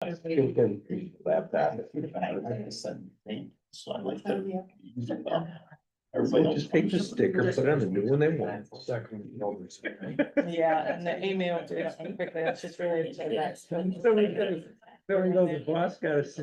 Laptop. So I like to. Everybody just take the sticker, put it on the new one they want. Yeah, and the email to it quickly, that's just related to that. So we go, the boss got us.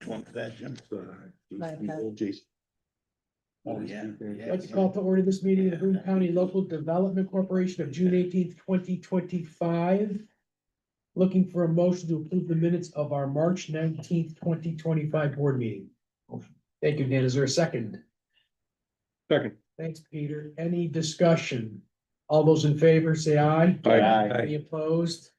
One for that, Jim. Jason. Oh, yeah. I'd like to call to order this meeting of the Broome County Local Development Corporation of June 18th, 2025. Looking for a motion to approve the minutes of our March 19th, 2025 board meeting. Thank you, Dan. Is there a second? Second. Thanks, Peter. Any discussion? All those in favor, say aye. Any opposed?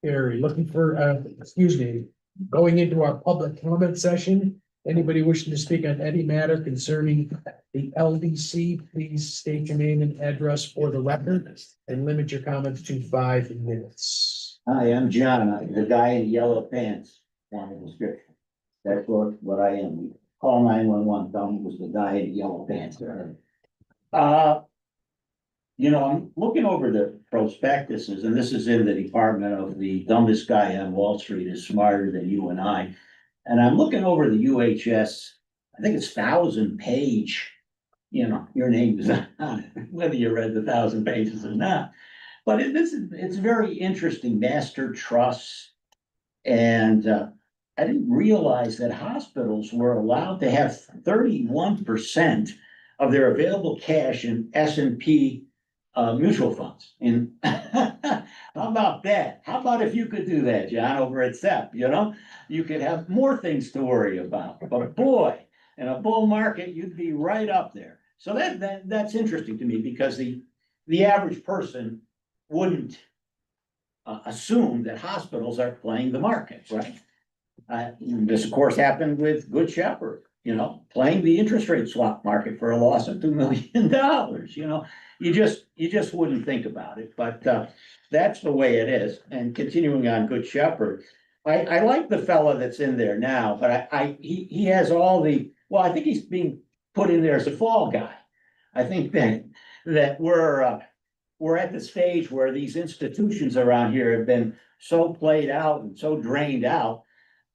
Carry. Looking for, excuse me, going into our public comment session. Anybody wishing to speak on any matter concerning the LDC, please state your name and address for the record and limit your comments to 5 minutes. Hi, I'm John, I'm the guy in yellow pants, on the description. That's what I am. Call 911, tell me it was the guy in yellow pants. I'm looking over the prospectuses, and this is in the department of the dumbest guy on Wall Street is smarter than you and I. And I'm looking over the UHS, I think it's 1,000-page, your name is on it, whether you read the 1,000 pages or not. But it's very interesting, master trusts. And I didn't realize that hospitals were allowed to have 31% of their available cash in S&P mutual funds. And how about that? How about if you could do that, John, over at SEP, you could have more things to worry about. But boy, in a bull market, you'd be right up there. So that's interesting to me because the average person wouldn't assume that hospitals are playing the market, right? This of course happened with Good Shepherd, playing the interest rate swap market for a loss of $2 million, you just wouldn't think about it, but that's the way it is. And continuing on Good Shepherd, I like the fella that's in there now, but he has all I think he's being put in there as a fall guy. I think that we're at the stage where these institutions around here have been so played out and so drained out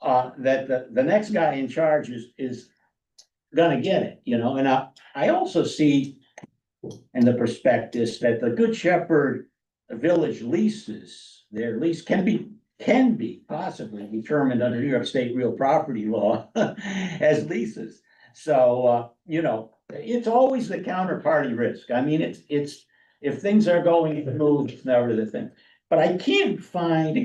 that the next guy in charge is gonna get it, and I also see in the prospectus that the Good Shepherd village leases, their lease can be possibly determined under New York State real property law as leases. So, it's always the counterparty risk. I mean, it's if things are going to move, it's never the thing. But I can't find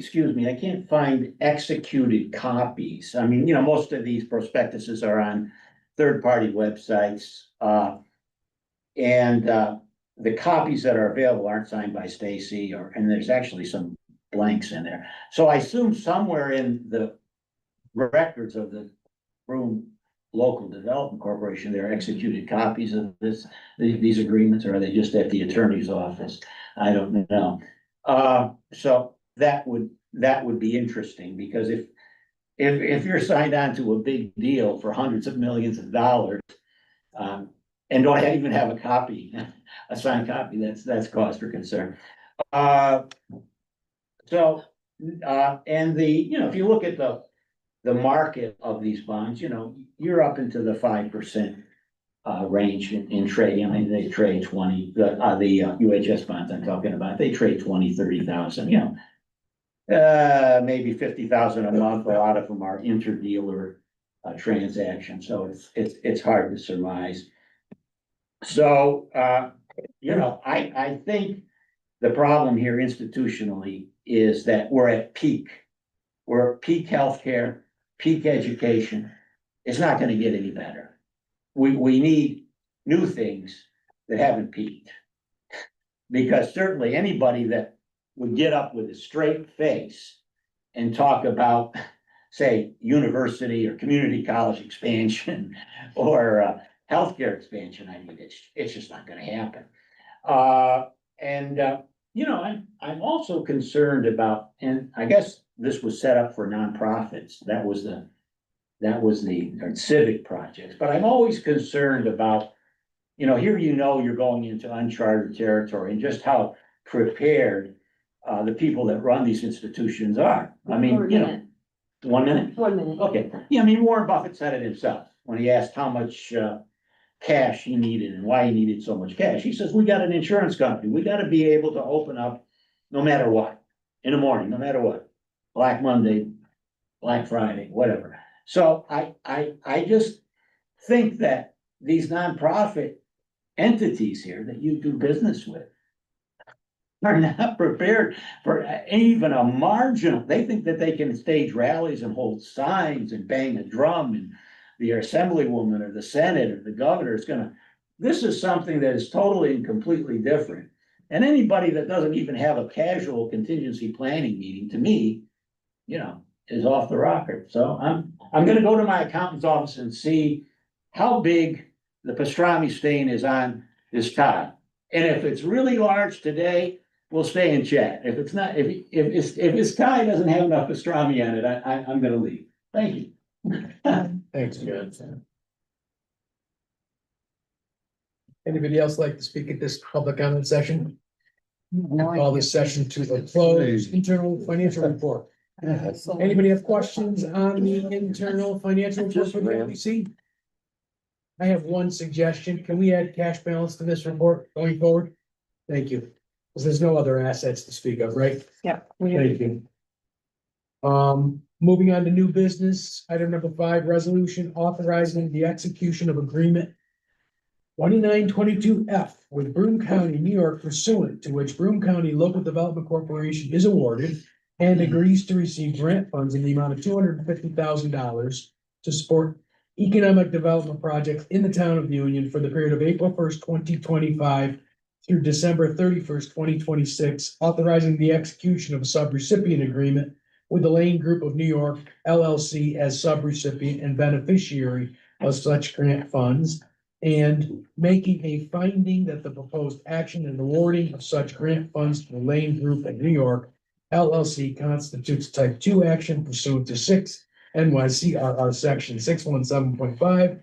executed copies. I mean, most of these prospectuses are on third-party websites. And the copies that are available aren't signed by Stacy and there's actually some blanks in there. So I assume somewhere in the records of the Broome Local Development Corporation, there are executed copies of these agreements, or are they just at the attorney's office? I don't know. So that would be interesting, because if you're signed on to a big deal for hundreds of millions of dollars, and don't even have a copy, a signed copy, that's cause for concern. And if you look at the market of these bonds, you're up into the 5% range in trade. I mean, they trade 20, the UHS bonds I'm talking about, they trade 20, 30,000, maybe 50,000 a month. A lot of them are interdealer transactions. So it's hard to surmise. So, I think the problem here institutionally is that we're at peak healthcare, peak education. It's not going to get any better. We need new things that haven't peaked, because certainly anybody that would get up with a straight face and talk about, say, university or community college expansion or healthcare expansion I need, it's just not gonna happen. You know, I'm also concerned about, and I guess this was set up for nonprofits, that was the or civic projects, but I'm always concerned about, you know, here you're going into uncharted territory and just how prepared the people that run these institutions are. I mean, you know, 1 minute? 1 minute. Okay, yeah, I mean, Warren Buffett said it himself, when he asked how much cash he needed and why he needed so much cash. He says, we got an insurance company, we gotta be able to open up no matter what, in the morning, no matter what. Black Monday, Black Friday, whatever. So I just think that these nonprofit entities here that you do business with are not prepared for even a marginal, they think that they can stage rallies and hold signs and bang a drum, and the assemblywoman or the senate or the governor is gonna, this is something that is totally and completely different. And anybody that doesn't even have a casual contingency planning meeting, to me, you know, is off the rocker. So I'm gonna go to my accountant's office and see how big the pastrami stain is on this tie. And if it's really large today, we'll stay and chat. If it's not, if his tie doesn't have enough pastrami on it, I'm gonna leave. Thank you. Thanks, John. Anybody else like to speak at this public comment session? Call this session to a close. Internal financial report. Anybody have questions on the internal financial report for the LDC? I have one suggestion. Can we add cash balance to this report going forward? Thank you. Because there's no other assets to speak of, right? Yeah. Thank you. Moving on to new business, item number 5, resolution authorizing the execution of agreement 2922F with Broome County, New York, pursuant to which Broome County Local Development Corporation is awarded and agrees to receive grant funds in the amount of $250,000 to support economic development projects in the town of Union for the period of April 1st, 2025 through December 31st, 2026, authorizing the execution of a subrecipient agreement with the Lane Group of New York LLC as subrecipient and beneficiary of such grant funds, and making a finding that the proposed action and awarding of such grant funds to the Lane Group of New York LLC constitutes type 2 action pursuant to 6 NYCRR section 617.5,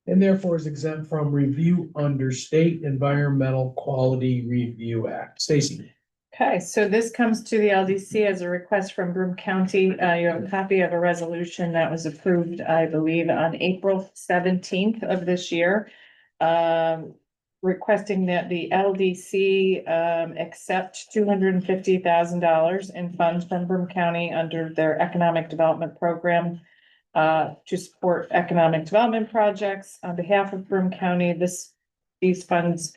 and therefore is exempt from review under State Environmental Quality Review Act. Stacy. Okay, so this comes to the LDC as a request from Broome County. You have a copy of a resolution that was approved, I believe, on April 17th of this year. Requesting that the LDC accept $250,000 in funds from Broome County under their economic development program to support economic development projects on behalf of Broome County. These funds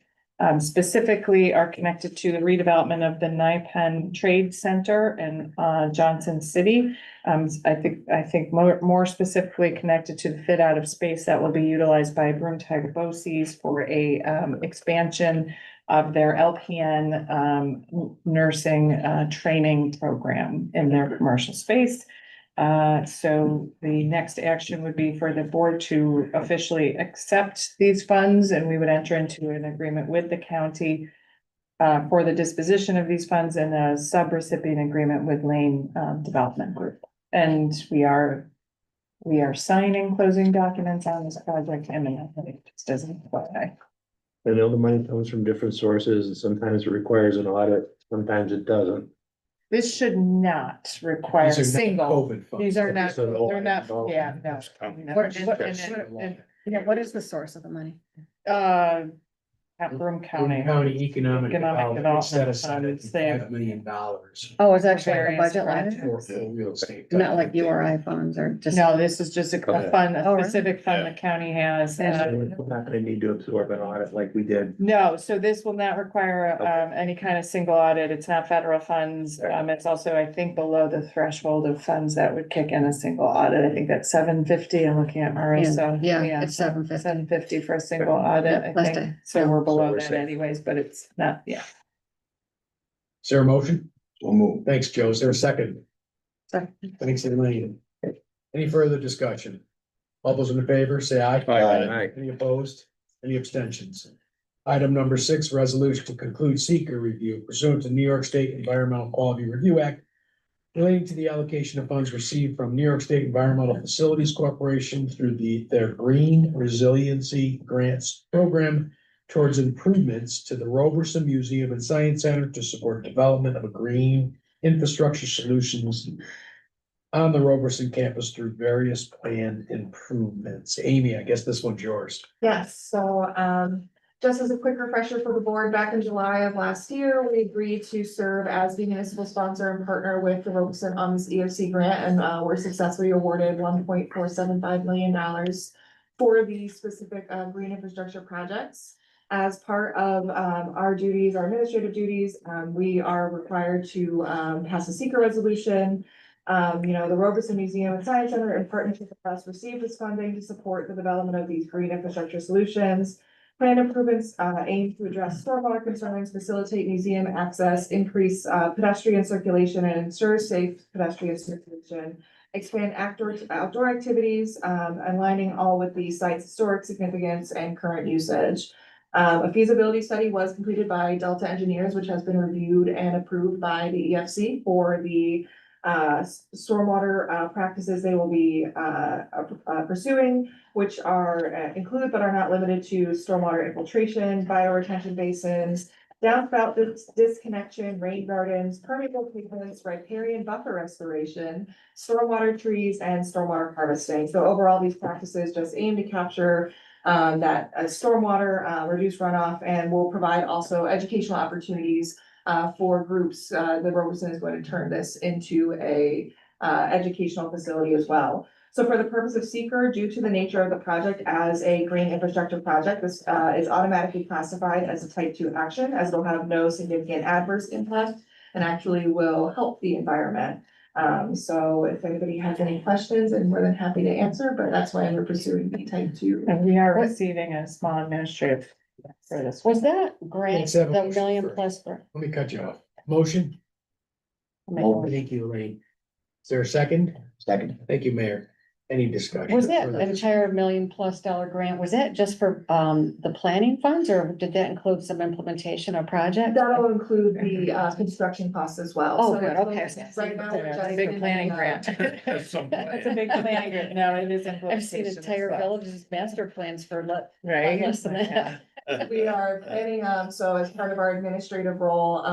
specifically are connected to the redevelopment of the NIPEN Trade Center in Johnson City. I think more specifically connected to the fit out of space that will be utilized by Broome Tiger BOCES for a expansion of their LPN nursing training program in their commercial space. So the next action would be for the board to officially accept these funds, and we would enter into an agreement with the county for the disposition of these funds and a subrecipient agreement with Lane Development Group. And we are signing closing documents on this project imminently. It just doesn't apply. I know the money comes from different sources and sometimes it requires an audit, sometimes it doesn't. This should not require These are not single. COVID funds. These are not, So the they're not, audit- yeah, no. Yeah, what is the source of the money? At Broome Broome County. County Economic Economic Development set Development aside Funds, they have- $5 million. Oh, it's actually like a Various budget line, projects. For real estate. not like URI funds or just. No, this is just a fund, Oh, a really? specific fund the county has. So we're not gonna need to absorb an audit like we did. No, so this will not require Okay. any kind of single audit. It's not federal funds. It's also, I think, below the threshold of funds that would kick in a single audit. I think that's $750. I'm looking at Marissa. Yeah, it's $750. $750 for a single audit, I Last think. day. So we're So below we're that safe. anyways, but it's not, yeah. Is there a motion? We'll move. Thanks, Joe. Is there a second? Sorry. Thanks, Elaine. Any further discussion? All those in favor, say aye. Aye. Any opposed? Any abstentions? Item number 6, resolution to conclude seeker review pursuant to New York State Environmental Quality Review Act relating to the allocation of funds received from New York State Environmental Facilities Corporation through their Green Resiliency Grants Program towards improvements to the Roberson Museum and Science Center to support development of a green infrastructure solutions on the Roberson campus through various planned improvements. Amy, I guess this one's yours. Yes, so, just as a quick refresher for the board, back in July of last year, we agreed to serve as the municipal sponsor and partner with the Robeson on this EOC grant, and, we're successfully awarded $1.475 million for the specific, green infrastructure projects. As part of, our duties, our administrative duties, we are required to, pass a seeker resolution. The Robeson Museum and Science Center, in partnership with us, received this funding to support the development of these green infrastructure solutions. Planned improvements aim to address stormwater concerns, facilitate museum access, increase pedestrian circulation, and ensure safe pedestrian circulation. Expand outdoor activities, aligning all with the site's historic significance and current usage. A feasibility study was completed by Delta Engineers, which has been reviewed and approved by the EFC for the stormwater practices they will be pursuing, which are include but are not limited to stormwater infiltration, bioretention basins, downspout disconnection, rain gardens, permeable pavements, riparian buffer restoration, stormwater trees, and stormwater harvesting. So overall, these practices just aim to capture that stormwater, reduce runoff, and will provide also educational opportunities for groups. The Robeson is going to turn this into a educational facility as well. So for the purpose of seeker, due to the nature of the project as a green infrastructure project, this is automatically classified as a type 2 action, as it'll have no significant adverse impact and actually will help the environment. So if anybody has any questions, I'm more than happy to answer, but that's why we're pursuing the type 2. And we are receiving a small administrative for this. Was that grant, Let's have a the motion million first. plus for? Let me cut you off. Motion? Thank you, Elaine. Is there a second? Second. Thank you, Mayor. Any discussion? Was that entire $1 million+ grant, was that just for the planning funds, or did that include some implementation of project? That'll include the construction costs as well. Oh, So good, it's- okay. Right now, we're It's just a big in planning the, grant. That's some It's a big planning grant. No, it is. I've seen implementation entire stuff. villages master plans for Right. less than that. We are planning, so as part of our administrative role,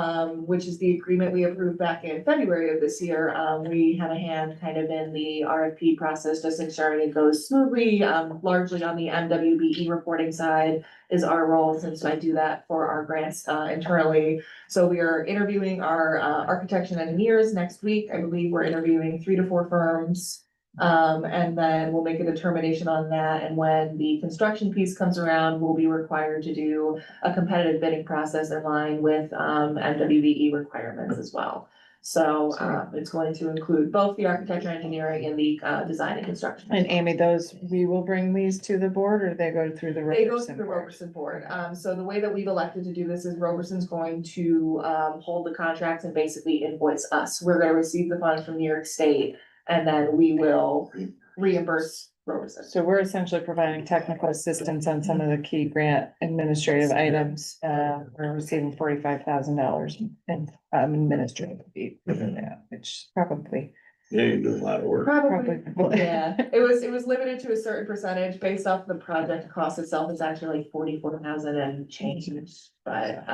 which is the agreement we approved back in February of this year, we had a hand kind of in the RFP process, just ensuring it goes smoothly, largely on the MWBE reporting side is our role, since I do that for our grants, internally. So we are interviewing our, architects and engineers next week. I believe we're interviewing 3 to 4 firms. And then we'll make a determination on that, and when the construction piece comes around, we'll be required to do a competitive bidding process in line with MWBE requirements as well. So it's going to include both the architecture, engineering, and the design and construction. And Amy, those, we will bring these to the board, or they go through the They go Roberson through the board? Roberson board. So the way that we've elected to do this is Roberson's going to hold the contracts and basically invoice us. We're gonna receive the funds from New York State, and then we will reimburse Roberson. So we're essentially providing technical assistance on some of the key grant administrative items. We're receiving $45,000 in administrative fee for that, which probably. Yeah, you're doing a lot of work. Probably, yeah. It was limited to a certain percentage based off the project cost itself. It's actually like 44,000 and change. But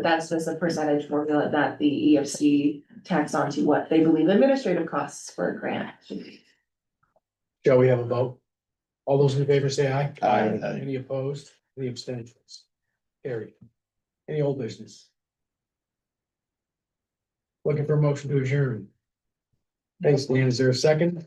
that's just a percentage formula that the EFC tax onto what they believe administrative costs for a grant should be. Shall we have a vote? All those in favor say aye. Aye. Any opposed? Any abstentions? Carried. Any old business? Looking for a motion to adjourn. Thanks, Dan. Is there a second?